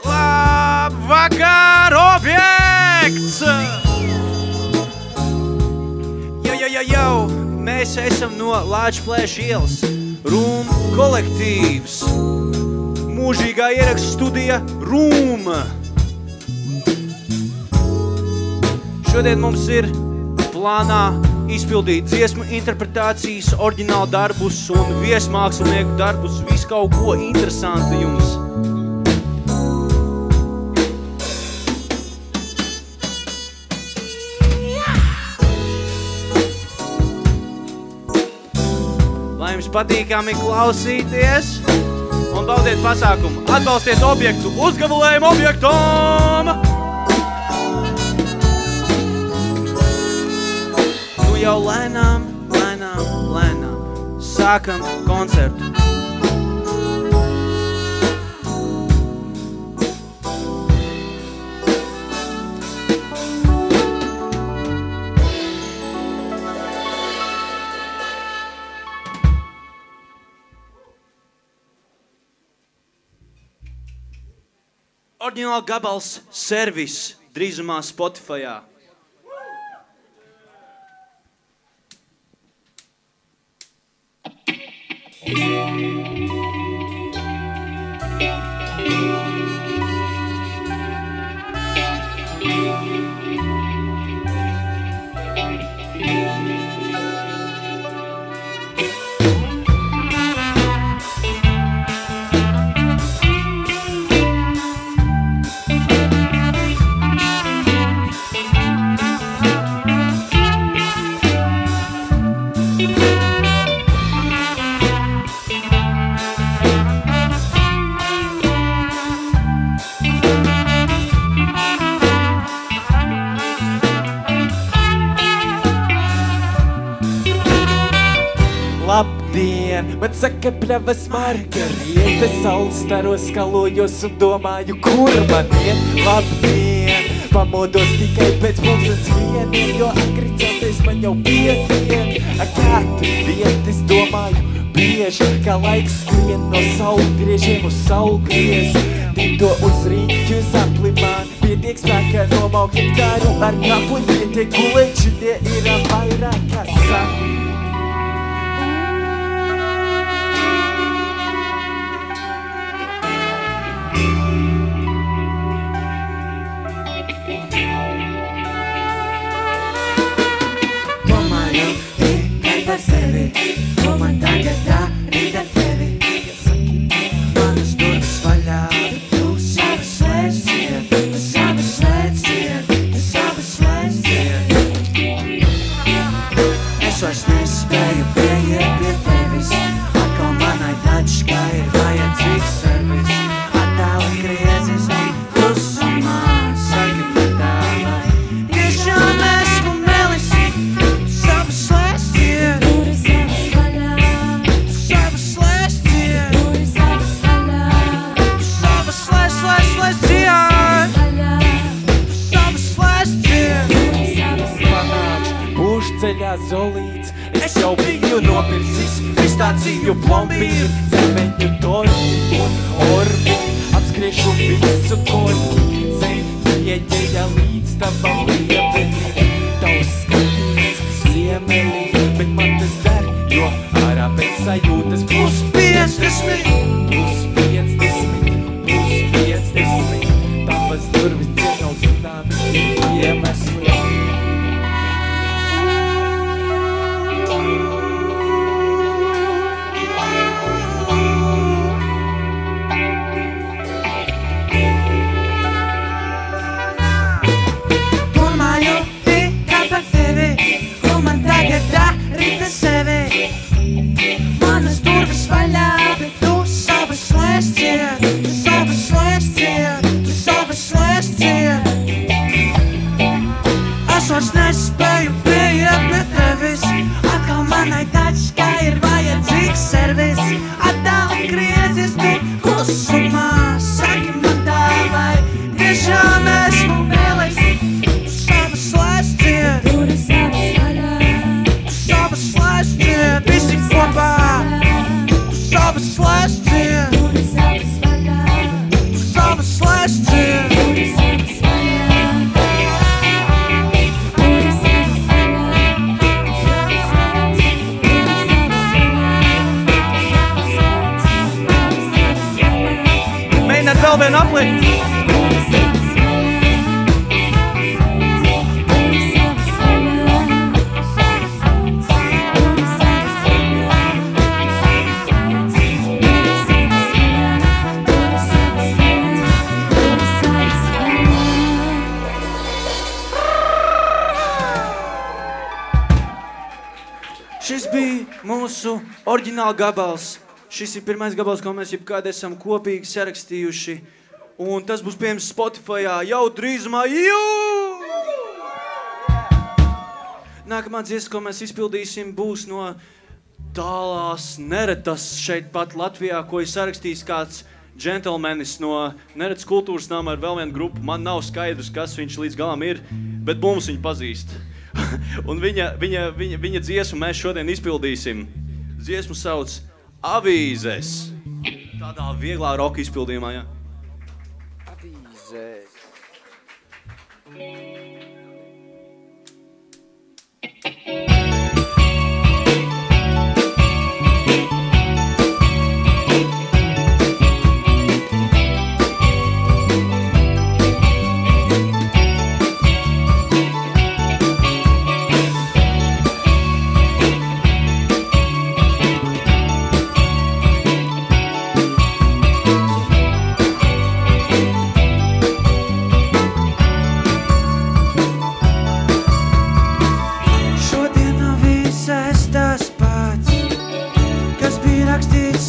Labvakar, objekts! Jo, mēs esam no Lāčplēša ielas, Rūm kolektīvs, mūžīgā ierakstu studija Rūm. Šodien mums ir plānā izpildīt dziesmu interpretācijas, oriģinālu darbus un viesmākslinieku darbus, visu kaut ko interesantu jums. Lai jums patīkami klausīties un baudiet pasākumu. Atbalstiet objektu uzgabalējumu objektam! Nu jau lēnām sākam koncertu. Oriģināla gabals servis drīzumā Spotifyā. Labdien, man saka pļavas margariete, saules staros skalojos un domāju, kur man iet. Labdien, pamodos tikai pēc pulkstens vieniem, jo agri celties man jau pietien. Katru dienu es domāju bieži, kā laiks skrien no saulgriežiem uz saulgriez. Tinto uz rīķu zaplimāni, pietiek spēkā nomaukt hektāru ar kapli, pietiek gulēt, šitie ir vairāk kā saka. Par sevi, ko man tagad darīt ar tevi. Manas durvis vaļā, tu savas slēdziet, tu savas slēdziet, tu savas slēdziet. Es vairs nespēju pieiet pie tevis, atkal manai tačkai ir vajadzīgs servis. Attāli griezis man klusumā, saki man tālai, tiešām esmu melis, tu savas slēdziet. Ceļā zolīts, es jau biju nopircis pistāciju plombīru, zemeņu torti un orbi, apskriešu visu korki, zem ieģeļa līdz tavam liepenim, tavs skatīts ziemelī, bet man tas der, jo ārā pēc sajūtas plus 50, plus 50, tavas durvis cienau zināmi iemesli. Visi kopā, tu savas slēdziet. vēl vien aplikt. Šis bija mūsu oriģināla gabals. Šis ir pirmais gabals, ko mēs jebkād esam kopīgi sarakstījuši. Un tas būs pieejams Spotifyā jau drīzumā. Nākamā dziesma, ko mēs izpildīsim, būs no tālās Neretas šeit pat Latvijā, ko ir sarakstījis kāds džentelmenis no Neretas kultūras nama ar vēl vienu grupu. Man nav skaidrs, kas viņš līdz galam ir, bet mums viņu pazīst. Un viņa dziesmu mēs šodien izpildīsim. Dziesmu sauc Avīzes. Tādā vieglā roka izpildījumā, jā. Avīzes.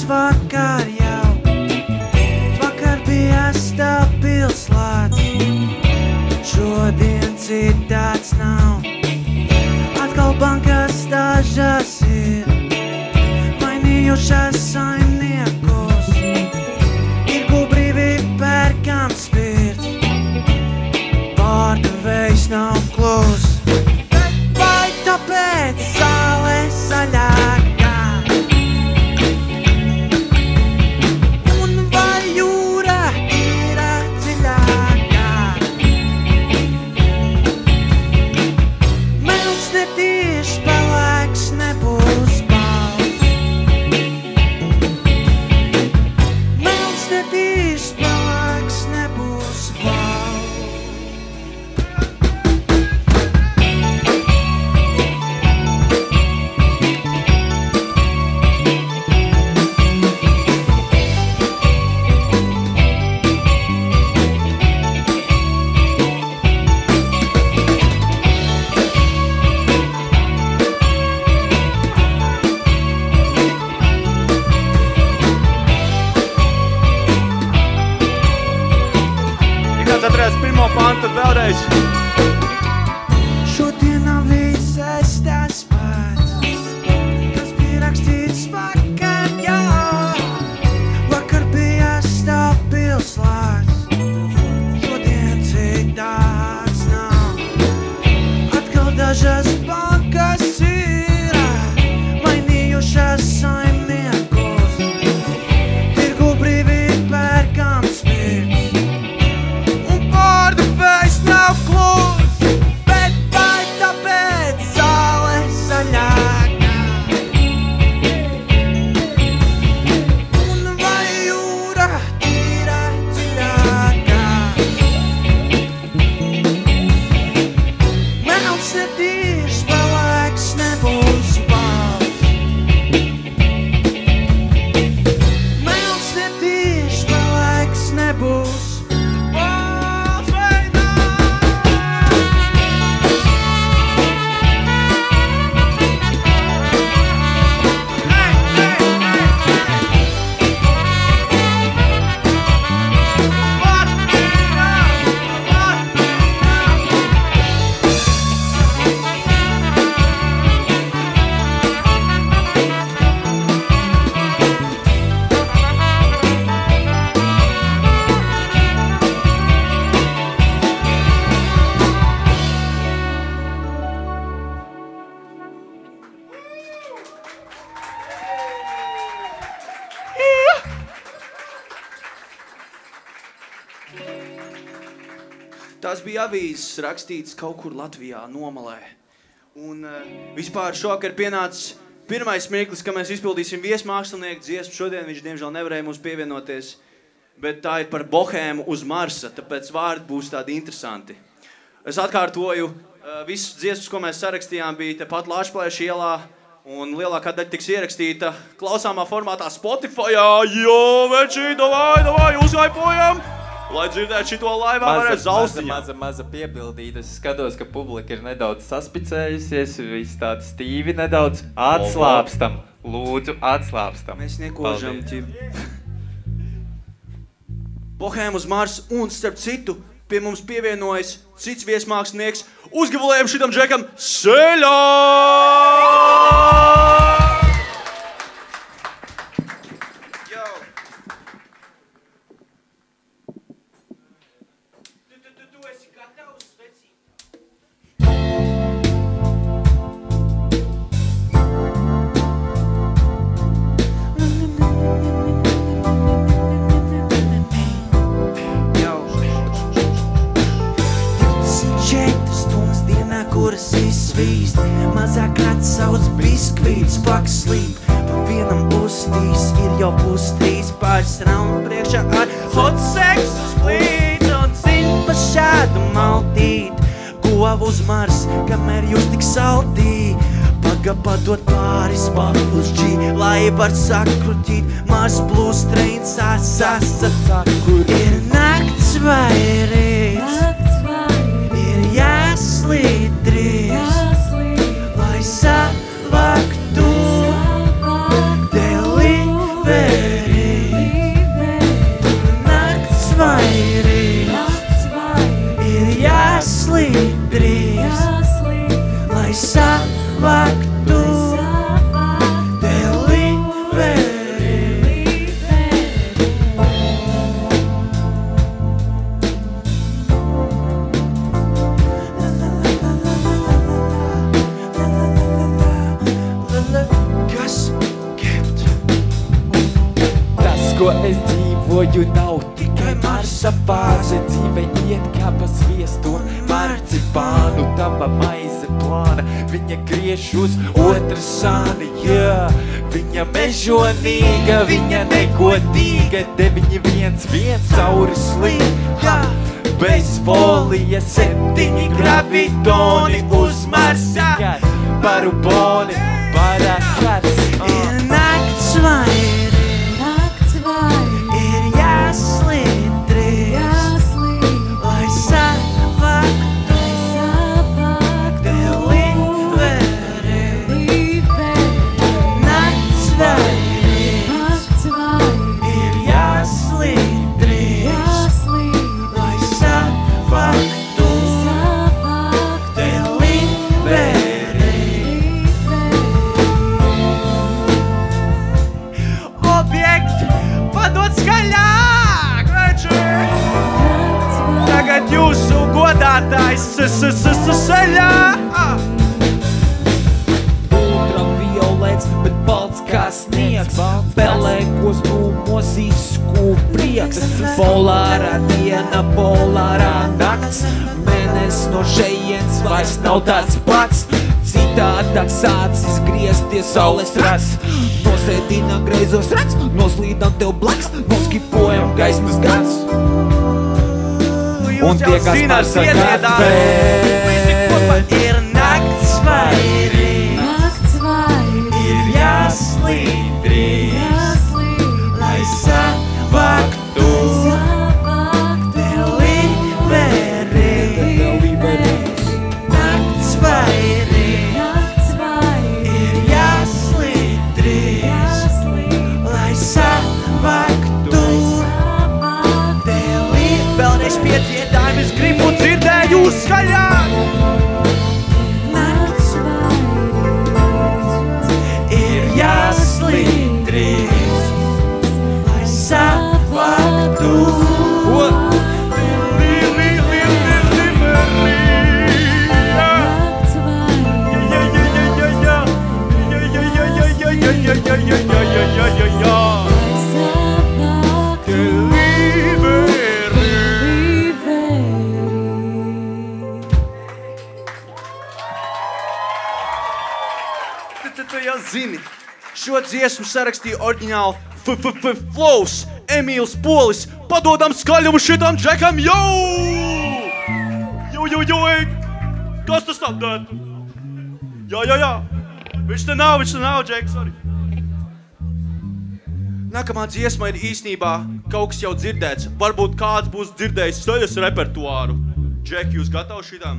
Vakar jau, vakar bija stabilslāts, šodien citāds nav. Atkal bankas dažas ir mainījušas saimniekus, tirgu brīvi pērkam spirts, pārdevējs nav klus. Vai tāpēc zāle zaļāka? Atcerēs pirmo pantu, tad vēlreiz. Šodien avīzēs tas pats, kas bija rakstīts vakar jau. Vakar bija stabilslāts, šodien citāds nav. Atkal dažas bankas ir mainījušas saimniekus, tirgu brīvi pērkam spirts. Pārdevējs nav klus, bet vai tāpēc zāle zaļāka? Un vai jūra tīra dziļāka? Melns netīrs, pelēks nebūs balts. Melns netīrs, pelēks nebūs. Tas bija avīzes rakstīts kaut kur Latvijā, Nomalē. Un vispār šovakar pienācis pirmais mirklis, ka mēs izpildīsim viesmākslinieku dziesmu. Šodien viņš, diemžēl, nevarēja mums pievienoties. bet tā ir par bohēmu uz Marsa, tāpēc vārdi būs tādi interesanti. Es atkārtoju, visus dziesmas, ko mēs sarakstījām, bija tepat Lāčplēša ielā, un lielākā daļa tiks ierakstīta klausāmā formātā Spotifyā. Jo, veči, davai, uzhaipojam! Lai dzirdētu šito laivā, varētu zaustiņā. Maza piebildīt. Es skatos, ka publika ir nedaudz saspicējusies, viss tāds stīvi nedaudz. Atslāpstam. Lūdzu, atslāpstam. Mēs nekožam. Bohēma uz Marsu un, starp citu, pie mums pievienojas cits viesmākslinieks. Uzgabalējam šitam džekam Seļā! Kuras izsvīst, mazāk kāds sauc biskvīts, pakslīp, pa vienam uztīs, ir jau pustrīs, pāris raundu priekšā ar hot sex uz plīts, un zin pa šādu maltīt, govu uz Mars, kamēr jūs tik saltī, paga padot pāris papus G, lai var sakrutīt, Mars plus trains, sakrut, ir nakts vai rīts, ir jāslīd drīz, lai savaktu delivery. Nakts vai rīts, ir jāslīd drīz, lai savaktu delivery. Ko es dzīvoju, nav tikai Marsa fāze, dzīve iet kā pa sviestu un marcipānu, tava maize plāna, viņa griež uz otra sāni, viņa mežonīga, viņa negodīga, 911 cauri slīd, bez folija 7 gravitoni uz Marsa, paruboni, parakats. Ir nakts vai jūsu godātājs Seļā! Ultraviolets, bet balts kā sniegs, pelēkos dūmos izskūprieks, polārā diena, polārā nakts, mēnesis no šejienes vairs nav tāds pats, citādāks sācis griezties saules rats, nosēdina greizos rats, noslīdam tev blaks, noskipojam gaismas gads. Un tie, kas pasaka ir nakts vai rīts, ir jāslīd drīz, lai savaktu delivery. Nakts vai rīts, ir jāslīd drīz, lai savaktu delivery. Vēlreiz piedzīvēt, es gribu dzirdēt jūs skaļāk. Nakts ir jāslīd drīz, lai savaktu Tu jau zini, šo dziesmu sarakstīja oriģināli Flows, Emīls Polis, padodam skaļumu šitam džekam, Jo, kas tas tam dēt? Jā. Viņš te nav, džek, sorry. Nākamā dziesma ir īstenībā kaut kas jau dzirdēts. Varbūt kāds būs dzirdējis ceļas repertuāru. Džek, jūs gatavi šitam?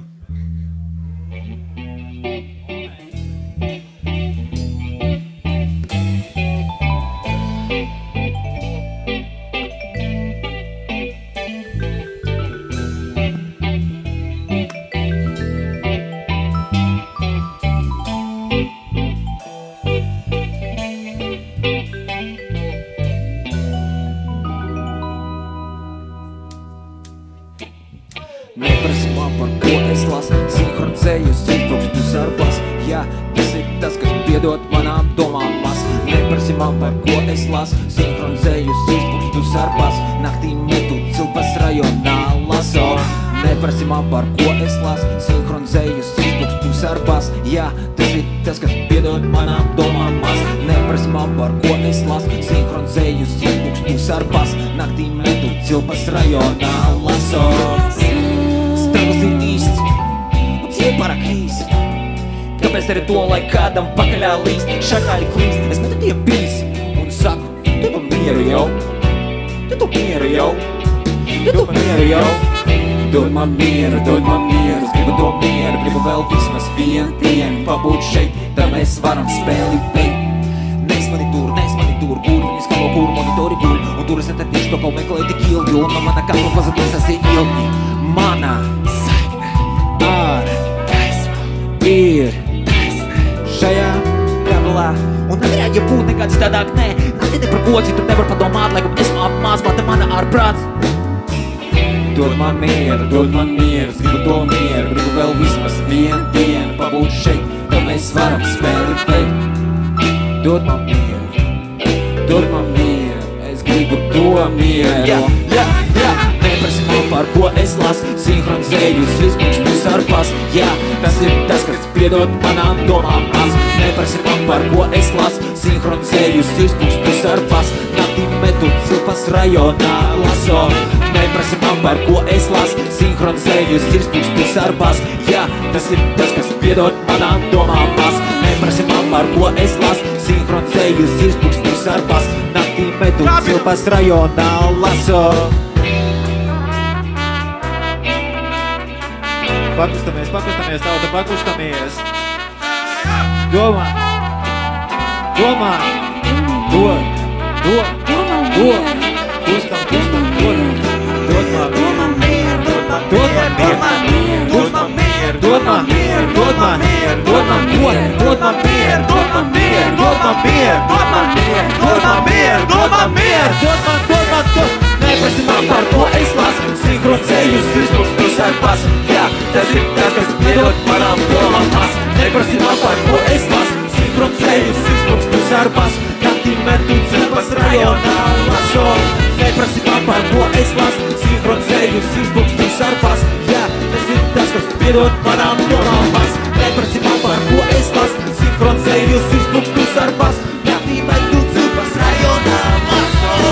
Neprasi man par ko es lasu, sinhronizējus izbrukstu sarpas. Jā, tas ir tas, kas piedod manām domām mas. Neprasi man par ko es lasu, sinhronizējus izbrukstu sarpas. Naktī metu cilpas rajonā laso. Neprasi man par ko es lasu, sinhronizējus izbrukstu sarpas. Jā, tas ir tas, kas piedod manām domām mas. Neprasi man par ko es lasu, sinhronizējus izbrukstu sarpas. Naktī metu cilpas rajonā laso. Stragls ir īsts, un dzīve pārāk īsts. Kāpēc dari to, lai kādam pakaļā līst? Šakāļi klīst, es metu tie bijis un saku, tu to mieru jau. Dod man mieru, es gribu to mieru. Gribu vēl vismaz vienu dienu pabūt šeit, tā mēs varam spēli veikt. Nes mani tur, kur viņas kalo, kur monitori guļ. Un tur es netardīšu to, ko meklēju tik ilgi. Un no mana katru pazudīs esi ilgi. Mana saikne ar gaismu ir taisne šajā gabalā. Un nevarēja, ja būt nekā citādāk, nē. Nāti ne par ko citu nevar padomāt, laikam esmu apmāc, mata mana ārprāts. Dod man mieru, es gribu to mieru. Gribu vēl vismaz vienu dienu pabūt šeit, tā mēs varam spēli veikt. Dod man mieru, es gribu to mieru. Jā, neprasi man par ko es lasu, sinhronizējus izbrukstu sarpas. Jā, tas ir tas, kas piedod manām domām mas. Neprasi man par ko es lasu, sinhronizējus izbrukstu sarpas. Naktī metu cilpas rajonā laso. Neprasi man par ko es lasu, sinhronizējus izbrukstu sarpas. Jā, tas ir tas, kas piedod manām domām mas. Neprasi man par ko es lasu, sinhronizējus izbrukstu sarpas. Naktī metu cilpas rajonā laso. Pakustamies, tauta, pakustamies. Domā. Neprasi man par ko es lasu, sinhronizējus izbrukstu sarpas. Jā, tas ir tas, kas piedod manām domām mas. Neprasi man par ko es lasu, sinhronizējus izbrukstu sarpas. Naktī metu cilpas rajonā laso. Neprasi man par ko es lasu, sinhronizējus izbrukstu sarpas. Jā, tas ir tas, kas piedod manām domām mas. Neprasi man par ko es lasu, sinhronizējus izbrukstu sarpas. Naktī metu cilpas rajonā laso.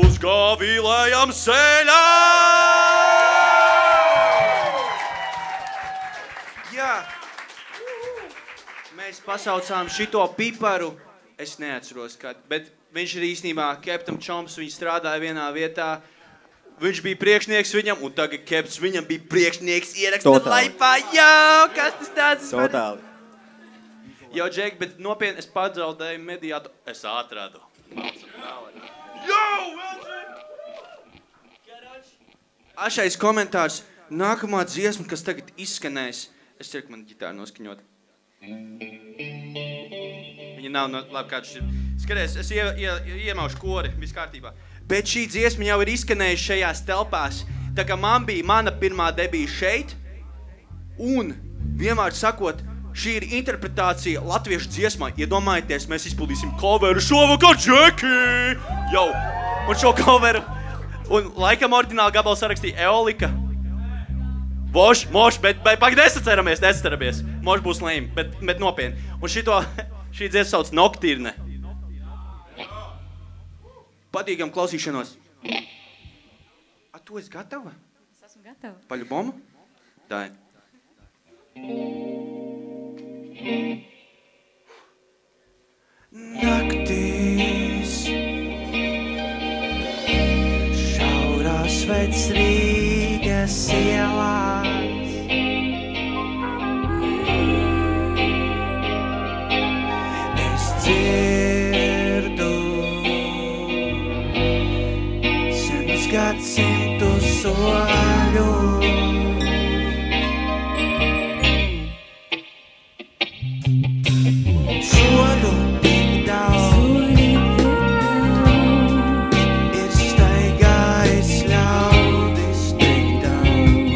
Uzgāvīlējam ceļā! Jā, mēs pasaucām šito piparu, es neatceros, bet viņš ir īstenībā Captain Chomps, viņš strādāja vienā vietā, viņš bija priekšnieks viņam, un tagad Caps viņam bija priekšnieks ierakstīt laipā, jā, kas tas tāds? Totāli. Jo, Džek, bet nopietni es padzaudēju mediātu, es atradu. Jo, Ašais komentārs, nākamā dziesma, kas tagad izskanēs, es ceru, ka man ģitāra noskaņot. Viņa nav, labi, kāds ir. Skaties, es iemaušu kori, viss kārtībā. Bet šī dziesma jau ir izskanējusi šajās telpās. Tā kā man bija mana pirmā debija šeit, un vienmēr sakot, šī ir interpretācija latviešu dziesmai. Iedomājieties, mēs izpildīsim coveru šovakar, Džeki! Jau! Un šo coveru, un laikam oriģināli gabalu sarakstīja Eolika. Moš, bet pagaid, nesaceramies. Moš būs lame, bet nopietni. Un šī dziesma sauc Noktirne. Patīkam klausīšanos. A, tu esi gatava? Es esmu gatava. Paļubomu? Tā ir. Naktīs šaurās veids Rīgas ielās. Es dzirdu senus gadsimtu soļus. Soļu tik daudz ir staigājis ļaudis tik daudz.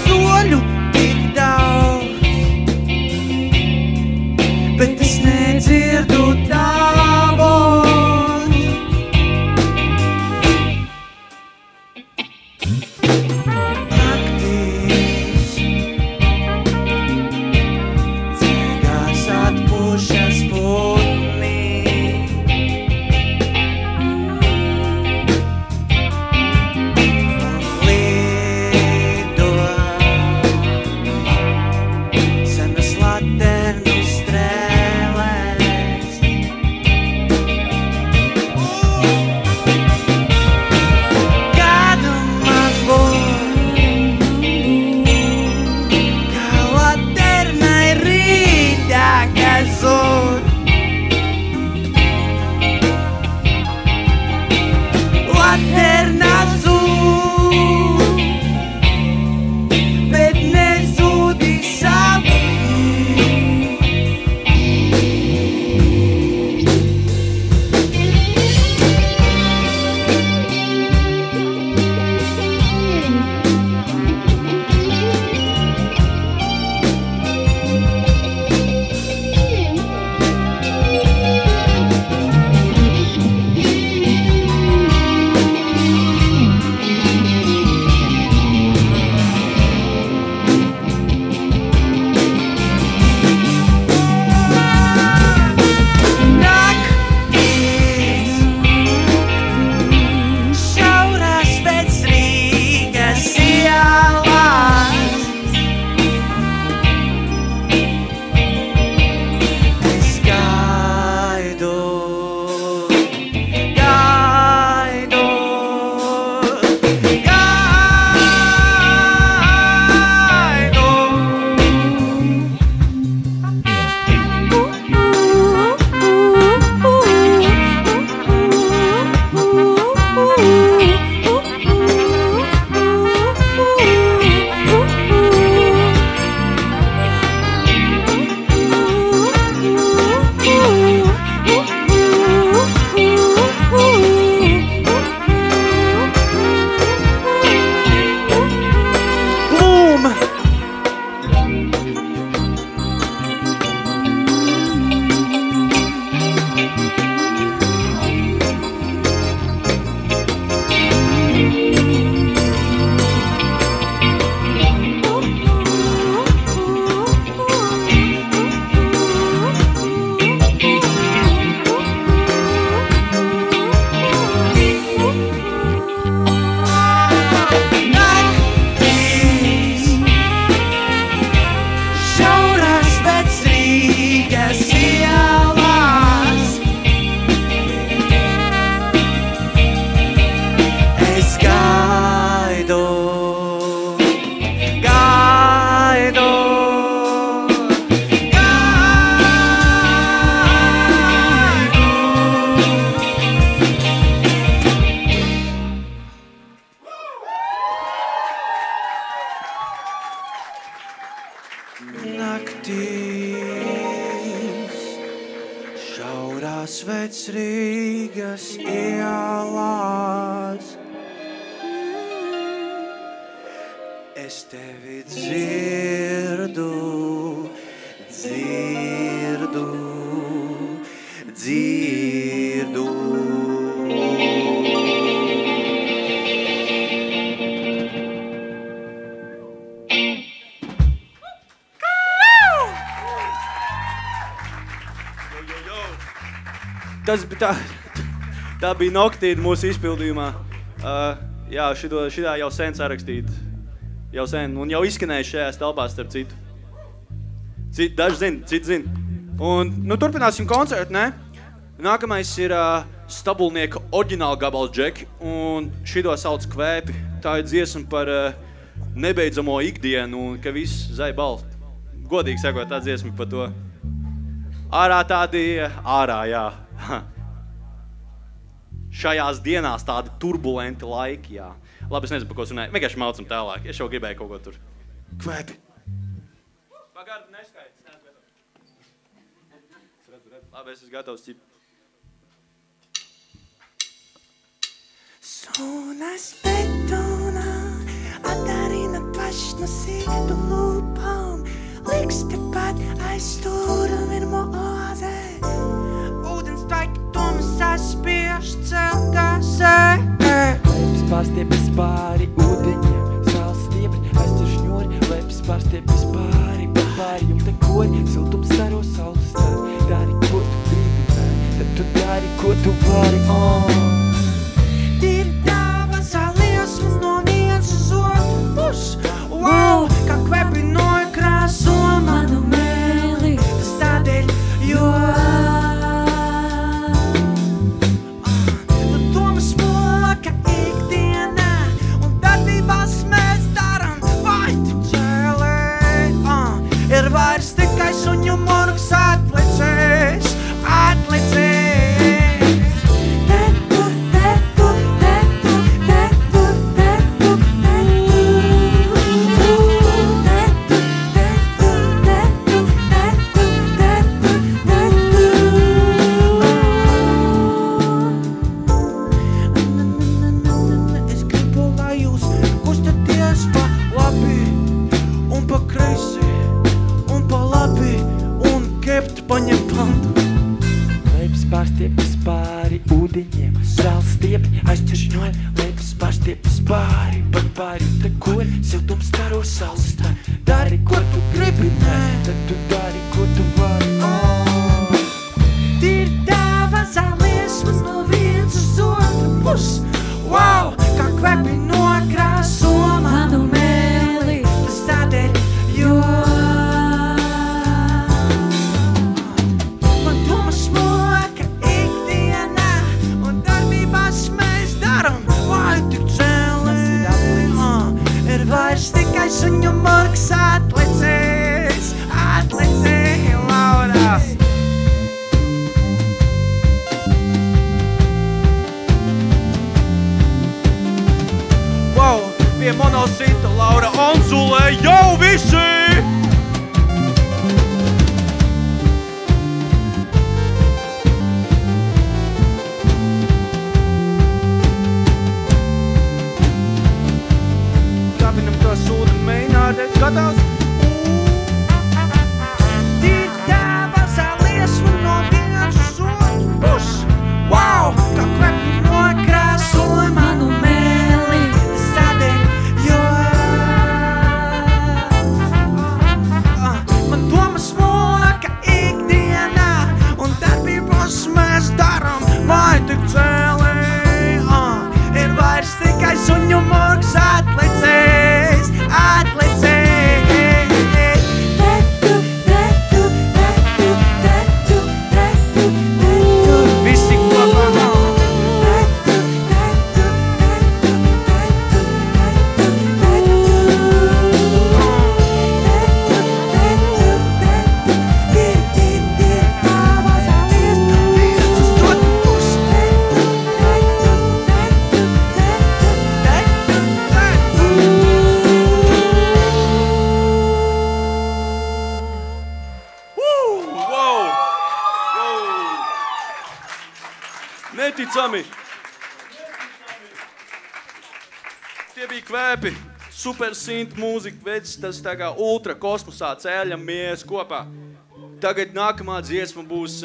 Soļu tik daudz, bet es nedzirdu tavos. Naktīs šaurā Jāsveic Rīgas ielās. Es tevi dzirdu, dzirdu, dzirdu. Tā bija Noktīda mūsu izpildījumā. Jā, šitā jau sen sarakstīt. Jau sen, un jau izskanējuši šajās telpās, starp citu. Daži zin, citi zin. Un, turpināsim koncertu, ne? Nākamais ir Stabulnieka oriģināla gabals Džeki, un šito sauc Kvēpi. Tā ir dziesma par nebeidzamo ikdienu, un ka viss zai balst. Godīgi sakot, tā dziesma par to. Ārā, jā. Šajās dienās tādi turbulenti laiki, jā. Labi, es nezinu, par ko es runāju. Vienkārši maucam tālāk. Es jau gribēju kaut ko tur. Kvēpi. Pagārdu neskaits. Labi, es esmu gatavs cip. Sunas betonā atdarina paši no sīktu lūpām. Liks tepat aiz stūram ir moazē. Ūdens taiki tomu saspiež celkasē. Leps pārstiepjas pāri ūdeņiem, sāls stiepri aiztur šņuri. Leps pārstiepjas pāri, pāri jumta kori, siltums staro saules stāri. Dari, ko tu gribi, nē, tad tu dari, ko tu vari, Tīri tavas liesmas no viens uz otru pusi. Wow, kā kvepi nokrāso manu mēli. Tas tādēļ, jo domas moka ikdienā un darbībās mēs daram vai tik cēlē. Ir vairs tikai suņu morgs atlicējs. Es gribu, lai jūs kustaties pa labi un pa kreisi un pa labi un kept paņem pantu. Leps pārstiepjas pāri ūdeņiem, sāls stiepri aiztur šņuri. Leps pārstiepjas pāri, pāri jumta kori, siltums staro saules stāri. Dari, ko tu gribi, nē, tad tu dari, ko tu vari, Tīri tavas liesmas no viens uz otru pusi. Wow, kā kvepi nokrāso manu mēli. Tas tādēļ, jo man domas moka ikdienā un darbībās mēs daram vai tik cēlē. Ir vairs tikai suņu morgs atlicējs, Laura. Wow, pie monosita Laura Onzulē jau visi! Kāpinam to sūdu mēģināt, gatavs? Tīri tavas liesma no viens uz otru pusi. Wow, kā kvepi nokrāso manu mēli. Tas tādēļ, jo man domas moka ikdienā un darbībos mēs daram vai tik cēlē. Ir vairs tikai suņu morgs atlicējs. Neticami! Tie bija kvēpi, super synth mūzika, veids, tas tā kā ultra kosmosā ceļamies kopā. Tagad nākamā dziesma būs,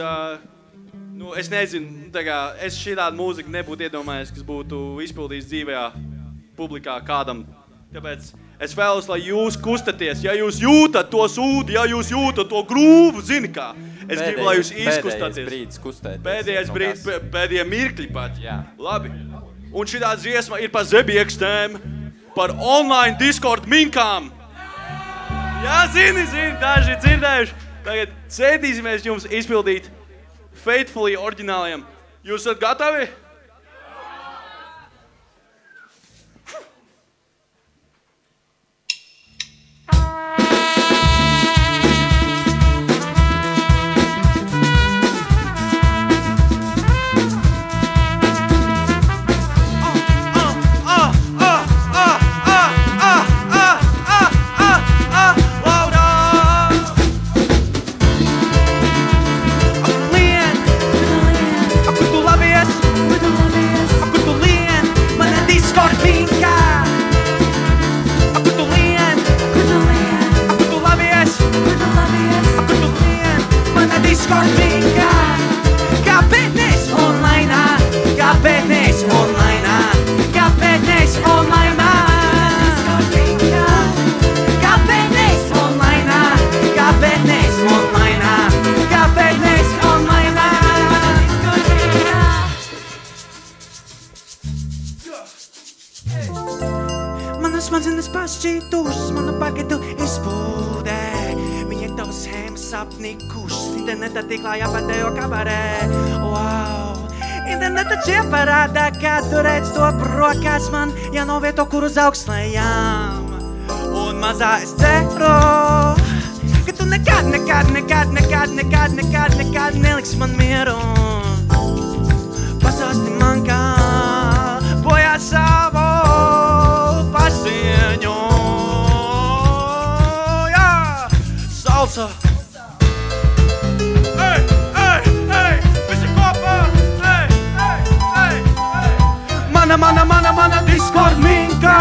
es nezinu, tā kā es šitādu mūziku nebūtu iedomājies, kas būtu izpildījis dzīvajā publikā kādam. Tāpēc es vēlos, lai jūs kustaties, ja jūs jūtat to sūdi, ja jūs jūtat to grūvu, zini kā. Es gribu, lai jūs izkustaties. Pēdējais brīdis kustēties. Pēdējais brīdis, pēdējie mirkļi pat. Jā. Labi. Un šitā dziesma ir par zebiekstēm, par online Discord minkām. Jā, zini, daži dzirdējuši. Tagad centīsimies jums izpildīt Faithfully oriģināliem. Jūs esat gatavi? Smadzenes pašķītušas, manu paketu izpūdē. Viņa ir tavas schēmas apnikušas, interneta tīklā jāpatējo kabarē. Wow! Interneta čie parādā, kā tu redz to brokas man, jānovieto, kur uz augslējām. Un mazā es ceru, ka tu nekad neliksi man mieru. Pasāsti man, kā bojā savu pasieņu, jā, salsa. Ei, visi kopā, ei. Mana Discord minka.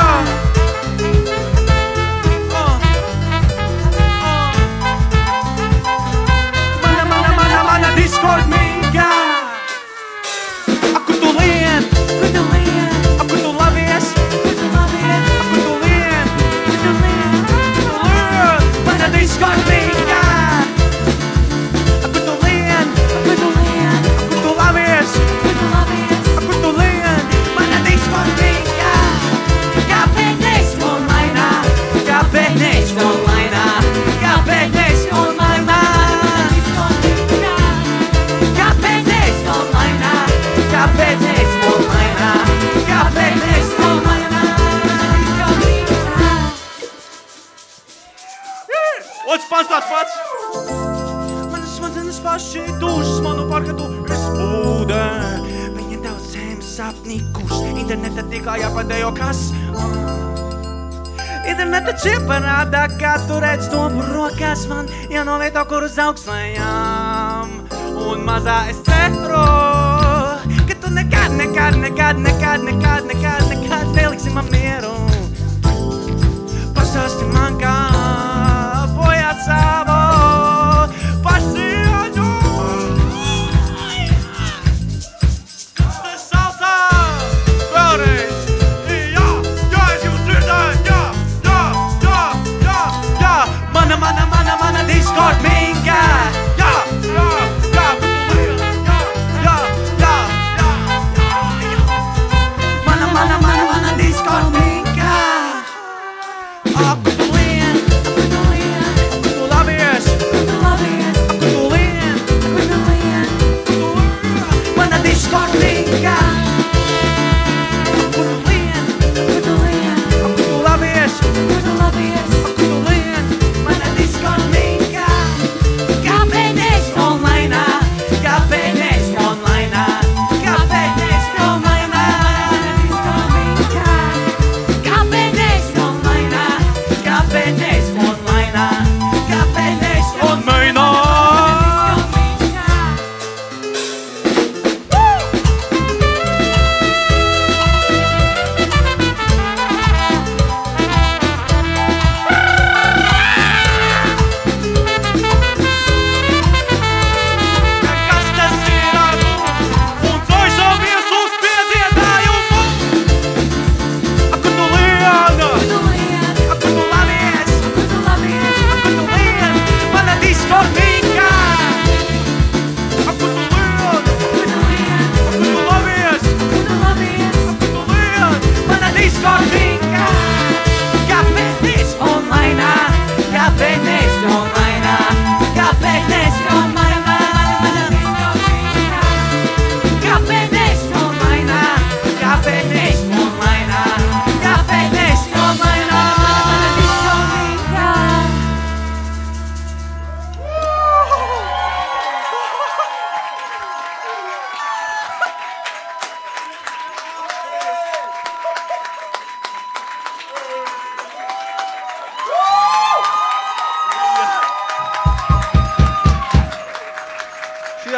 Mana Discord minka. Aku tu lien, aku tu labies. Mana Discord minka. Aku tu lien, aku tu labies. Aku tu lien, mana Discord minka. Kāpēc nes online? Kāpēc nes online? Kāpēc nes online? Kāpēc nes online? Kāpēc nes online? Kāpēc nes online? Otrs pats tāds pats. Manas smadzenes pašķītušas, manu parketu izpūdē. Viņa daudz zemes apnikušas, interneta tīklā jāpadējo kas. Interneta čie parādā, kā tu redz to brokas man, jānovieto, kur uz augslējām. Un mazā es ceru, ka tu nekad neliksi man mieru. Pasāsti man, kā bojāt savu pasieņu. Salsa! Vēlreiz! Jā, es jūs dzirdēju! Jā! Mana Discord minka! Jā! Mana Discord minka!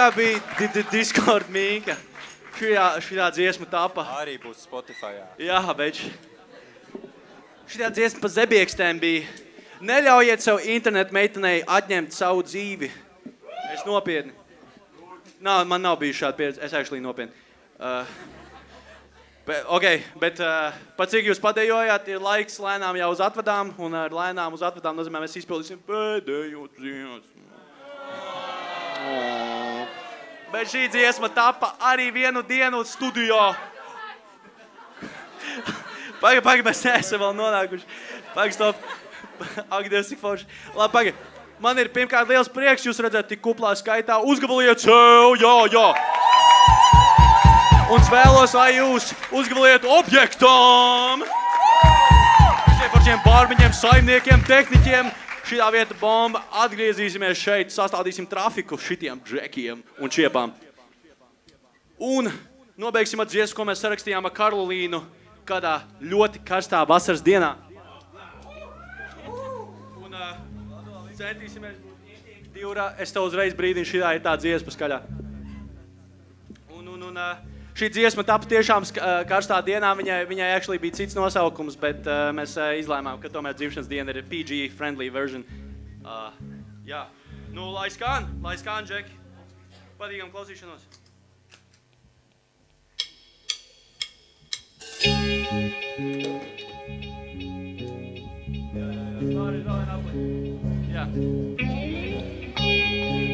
Šitā bija Discord mīka. Šitā dziesma tapa. Arī būs Spotify. Jā, beidz. Šitā dziesma pa zebiekstēm bija. Neļaujiet sev internetu meitenei atņemt savu dzīvi. Es nopietni. Man nav bijuši šādi pieredzi. Es actually nopietni. Bet pat cik jūs padējojāt, ir laiks lēnām jau uz atvadām, un ar lēnām uz atvadām nozīmē mēs izpildīsim pēdējo dziesmu. Bet šī dziesma tapa arī vienu dienu studijā. Pagaid, mēs neesam vēl nonākuši. Pagaid, stop. Ak, Dievs, cik forši. Labi, pagaid. Man ir pirmkārt liels prieks jūs redzēt tik kuplā skaitā. Uzgavaliet sev, jā. Un es vēlos, lai jūs uzgavaliet objektam. Par šiem bārbiņiem, saimniekiem, tehniķiem. Šitā vieta bomba. Atgriezīsimies šeit, sastādīsim trafiku šitiem džekiem un čiepām. Un nobeigsim ar dziesmu, ko mēs sarakstījām ar Karolīnu kādā ļoti karstā vasaras dienā. Un centīsimies būt intīmi divrā. Es tev uzreiz brīdinu, šitā ir tā dziesma skaļā. Un šī dziesma tapa tiešām karstā dienā, viņai actually bija cits nosaukums, bet mēs izlēmām, ka tomēr dzimšanas diena ir PG-friendly version. Jā. Nu, lai skan, Džeki. Patīkam klausīšanos. Jā.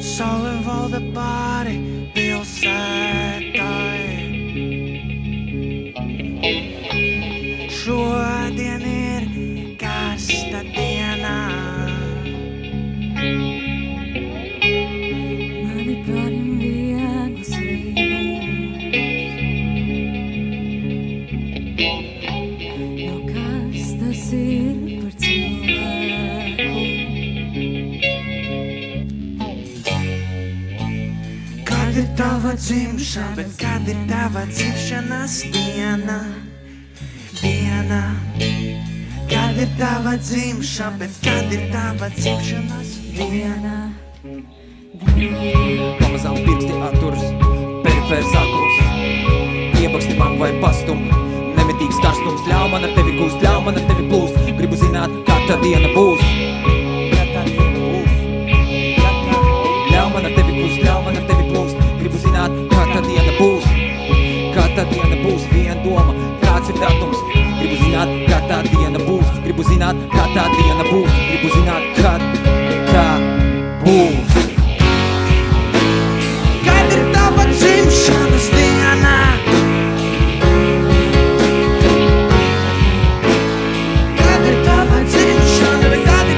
Saule valda pāri pilsētai. Šodien ir karsta dienā. Mani paņem vieglas vīnums. Jo kas tas ir par cilvēku? Kad ir tava dzimšana, bet kad ir tava dzimšanas diena? Kad ir tava dzimšana, bet kad ir tava dzimšanas diena? Pamazām pirksti atturas, perifērs akls. Iebaksti man vai pastum, nemitīgs karstums. Ļauj man ar tevi gūst, ļauj man ar tevi plūst. Gribu zināt, kā tā diena būs. Ļauj man ar tevi gūst, ļauj man ar tevi plūst. Gribu zināt, kā tā diena būs. Kā tā diena būs, vien doma, kāds ir datums. Gribu zināt, kā tā diena būs. Gribu zināt, kā tā diena būs. Gribu zināt, kad tā būs. Kad ir tava dzimšanas diena? Kad ir tava dzimšana, bet kad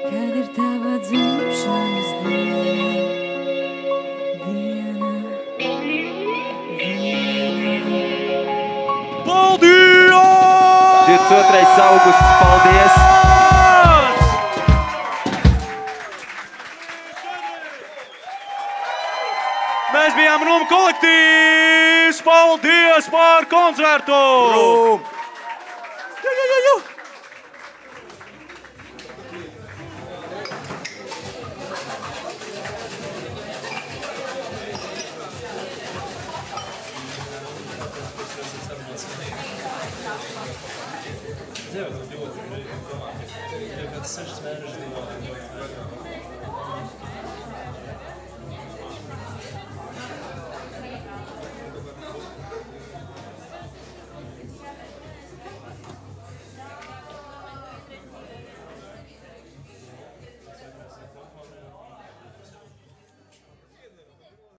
kad ir tava dzimšanas diena. 22. augusts, paldies! Mēs bijām Rūma kolektīvs! Paldies par koncertu! Rūm! Jā, ļoti. Jau kāds 6 mēnešus